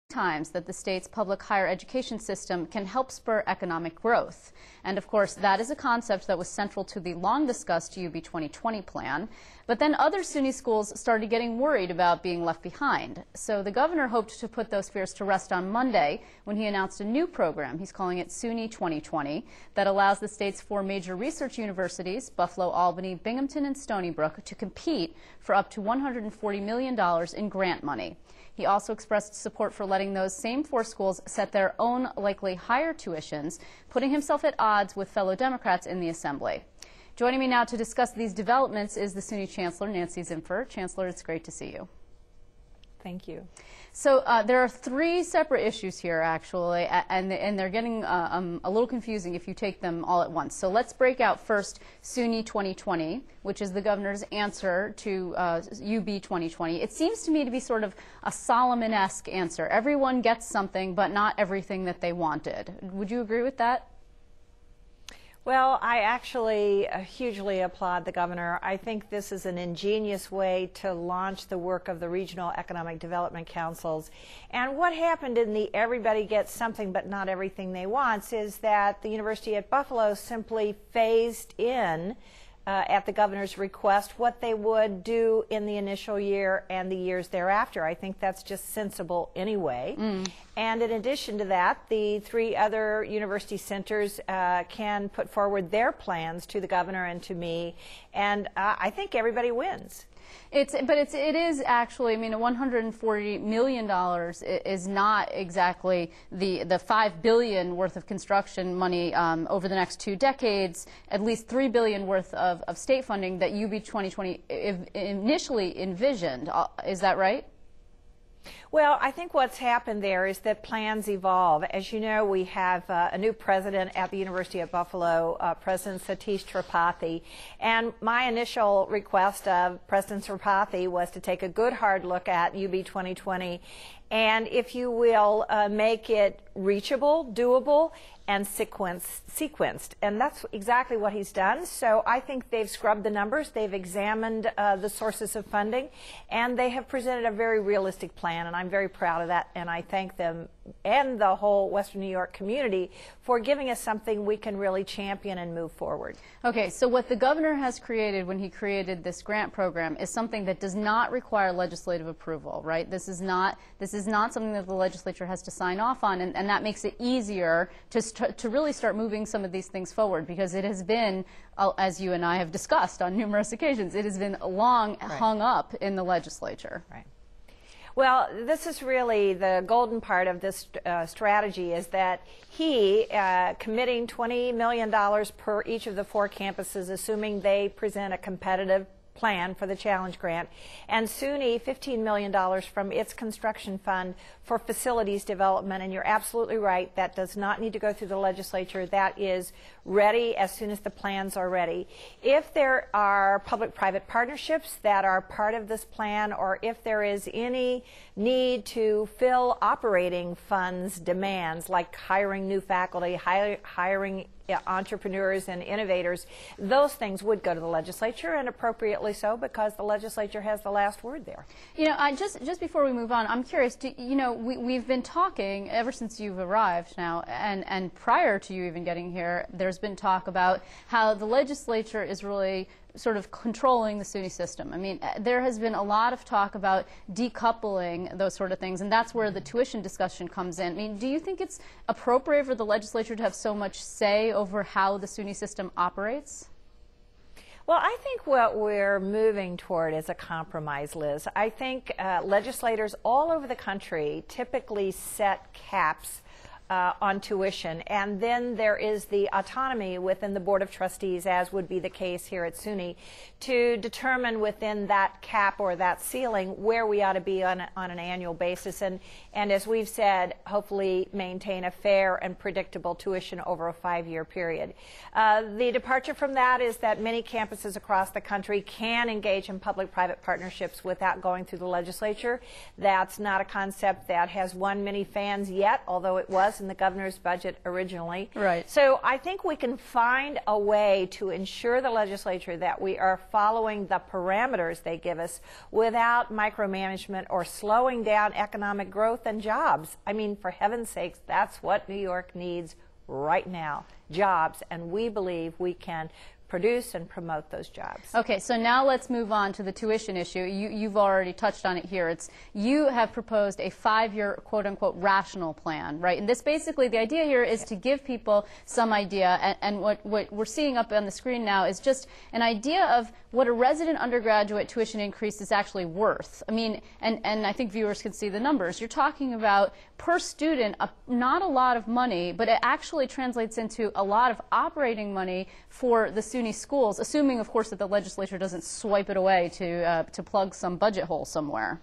times that the state's public higher education system can help spur economic growth. And of course, that is a concept that was central to the long-discussed UB 2020 plan. But then other SUNY schools started getting worried about being left behind. So the governor hoped to put those fears to rest on Monday when he announced a new program. He's calling it SUNY 2020 that allows the state's 4 major research universities, Buffalo, Albany, Binghamton, and Stony Brook, to compete for up to $140 million in grant money. He also expressed support for letting those same 4 schools set their own likely higher tuitions, putting himself at odds with fellow Democrats in the Assembly. Joining me now to discuss these developments is the SUNY Chancellor, Nancy Zimpher. Chancellor, it's great to see you. Thank you. So there are 3 separate issues here, actually, and they're getting a little confusing if you take them all at once. So let's break out first SUNY 2020, which is the governor's answer to UB 2020. It seems to me to be sort of a Solomon-esque answer. Everyone gets something, but not everything that they wanted. Would you agree with that? Well, I actually hugely applaud the governor. I think this is an ingenious way to launch the work of the regional economic development councils. And what happened in the everybody gets something but not everything they want is that the University at Buffalo simply phased in at the governor's request what they would do in the initial year and the years thereafter. I think that's just sensible anyway. And in addition to that, the 3 other university centers can put forward their plans to the governor and to me, and I think everybody wins. It is actually, I mean, $140 million is not exactly the $5 billion worth of construction money over the next 2 decades, at least $3 billion worth of state funding that UB 2020 initially envisioned. Is that right? Well, I think what's happened there is that plans evolve. As you know, we have a new president at the University of Buffalo, President Satish Tripathi, and my initial request of President Tripathi was to take a good hard look at UB 2020 and, if you will, make it reachable, doable, and sequenced. And that's exactly what he's done. So I think they've scrubbed the numbers, they've examined the sources of funding, and they have presented a very realistic plan, and I'm very proud of that, and I thank them and the whole Western New York community for giving us something we can really champion and move forward. Okay, so what the governor has created when he created this grant program is something that does not require legislative approval, right? This is not something that the legislature has to sign off on, and that makes it easier to really start moving some of these things forward, because it has been, as you and I have discussed on numerous occasions, it has been long hung up in the legislature. Right. Well, this is really the golden part of this strategy, is that he committing $20 million per each of the 4 campuses, assuming they present a competitive plan for the challenge grant, and SUNY $15 million from its construction fund for facilities development. And you're absolutely right, that does not need to go through the legislature. That is ready as soon as the plans are ready. If there are public-private partnerships that are part of this plan, or if there is any need to fill operating funds demands, like hiring new faculty, hiring entrepreneurs and innovators, those things would go to the legislature, and appropriately so, because the legislature has the last word there. You know, just before we move on, I'm curious, we've been talking ever since you've arrived now, and prior to you even getting here, there's been talk about how the legislature is really sort of controlling the SUNY system. I mean, there has been a lot of talk about decoupling those sort of things, and that's where the tuition discussion comes in. I mean, do you think it's appropriate for the legislature to have so much say over how the SUNY system operates? Well, I think what we're moving toward is a compromise, Liz. I think legislators all over the country typically set caps on tuition, and then there is the autonomy within the Board of Trustees, as would be the case here at SUNY, to determine within that cap or that ceiling where we ought to be on an annual basis, and as we've said, hopefully maintain a fair and predictable tuition over a 5-year period. The departure from that is that many campuses across the country can engage in public-private partnerships without going through the legislature. That's not a concept that has won many fans yet, although it was was in the governor's budget originally. Right. So I think we can find a way to ensure the legislature that we are following the parameters they give us without micromanagement or slowing down economic growth and jobs. I mean, for heaven's sakes, that's what New York needs right now, jobs, and we believe we can produce and promote those jobs. Okay, so now let's move on to the tuition issue. You've already touched on it here. You have proposed a 5-year quote-unquote rational plan, right? And this basically, the idea here is to give people some idea, and what we're seeing up on the screen now is just an idea of what a resident undergraduate tuition increase is actually worth. I mean, and I think viewers can see the numbers. You're talking about per student, not a lot of money, but it actually translates into a lot of operating money for the SUNY schools, assuming, of course, that the legislature doesn't swipe it away to plug some budget hole somewhere.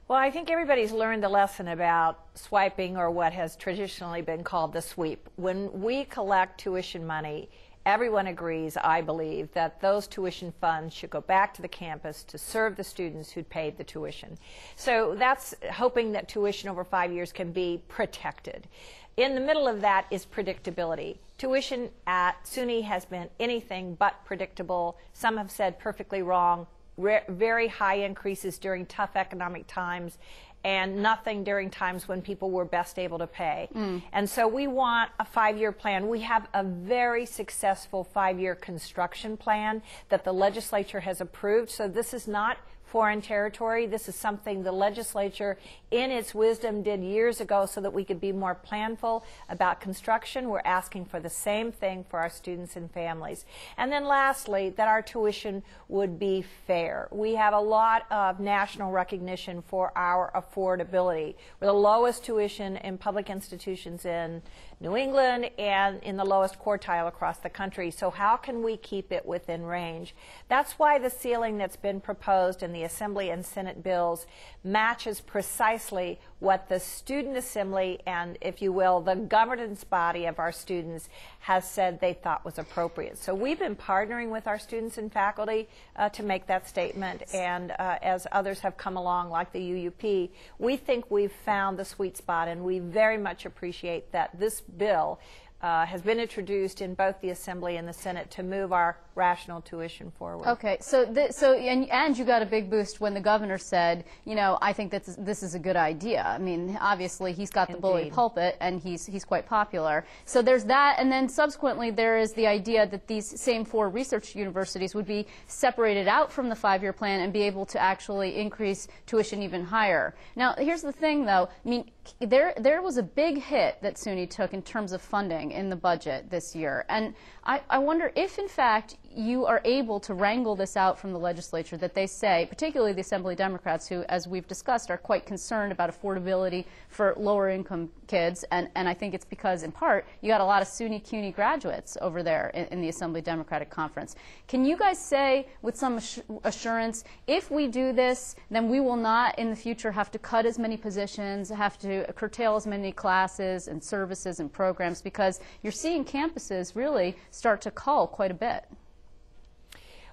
Well, I think everybody's learned the lesson about swiping, or what has traditionally been called the sweep. When we collect tuition money, everyone agrees, I believe, that those tuition funds should go back to the campus to serve the students who paid the tuition. So that's hoping that tuition over 5 years can be protected. In the middle of that is predictability. Tuition at SUNY has been anything but predictable. Some have said perfectly wrong. Very high increases during tough economic times, and nothing during times when people were best able to pay. And so we want a 5-year plan. We have a very successful 5-year construction plan that the legislature has approved. So this is not foreign territory. This is something the legislature, in its wisdom, did years ago so that we could be more planful about construction. We're asking for the same thing for our students and families. And then lastly, that our tuition would be fair. We have a lot of national recognition for our affordability. We're the lowest tuition in public institutions in New England and in the lowest quartile across the country. So how can we keep it within range? That's why the ceiling that's been proposed in the Assembly and Senate bills matches precisely what the Student Assembly and, if you will, the governance body of our students has said they thought was appropriate. So we've been partnering with our students and faculty to make that statement, and as others have come along, like the UUP, we think we've found the sweet spot, and we very much appreciate that this bill has been introduced in both the Assembly and the Senate to move our rational tuition forward. Okay, and you got a big boost when the governor said, you know, I think that this is a good idea. I mean, obviously he's got the bully pulpit, and he's quite popular. So there's that, and then subsequently there is the idea that these same 4 research universities would be separated out from the 5-year plan and be able to actually increase tuition even higher. Now, here's the thing, though. I mean, there was a big hit that SUNY took in terms of funding in the budget this year, and I wonder if, in fact, you are able to wrangle this out from the legislature, that they say, particularly the Assembly Democrats, who, as we've discussed, are quite concerned about affordability for lower income kids, and I think it's because, in part, you got a lot of SUNY CUNY graduates over there in the Assembly Democratic Conference. Can you guys say with some assurance, if we do this, then we will not in the future have to cut as many positions, have to curtail as many classes and services and programs, because you're seeing campuses really start to cull quite a bit?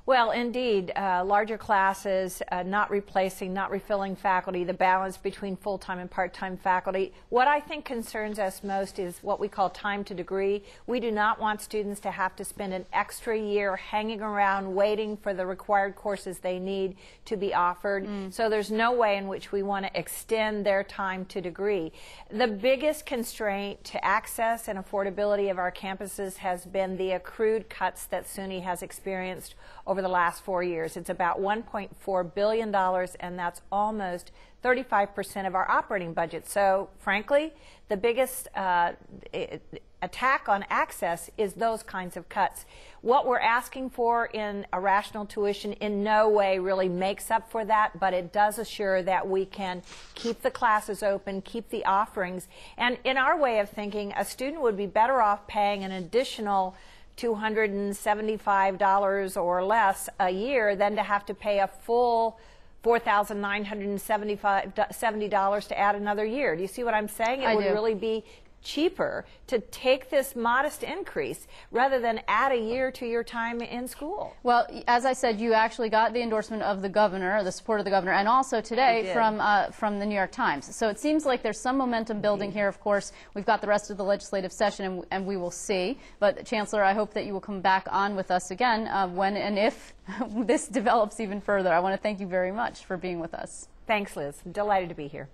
Well, indeed, larger classes, not replacing, not refilling faculty, the balance between full-time and part-time faculty. What I think concerns us most is what we call time to degree. We do not want students to have to spend an extra year hanging around waiting for the required courses they need to be offered. So there's no way in which we want to extend their time to degree. The biggest constraint to access and affordability of our campuses has been the accrued cuts that SUNY has experienced over the last 4 years. It's about $1.4 billion, and that's almost 35% of our operating budget. So, frankly, the biggest attack on access is those kinds of cuts. What we're asking for in a rational tuition in no way really makes up for that, but it does assure that we can keep the classes open, keep the offerings, and in our way of thinking, a student would be better off paying an additional $275 or less a year than to have to pay a full $4,970 to add another year. Do you see what I'm saying? It would really be cheaper to take this modest increase rather than add a year to your time in school. Well, as I said, you actually got the endorsement of the governor, or the support of the governor, and also today from the New York Times. So it seems like there's some momentum building here. Of course, we've got the rest of the legislative session, and we will see. But Chancellor, I hope that you will come back on with us again when and if this develops even further. I want to thank you very much for being with us. Thanks, Liz. Delighted to be here.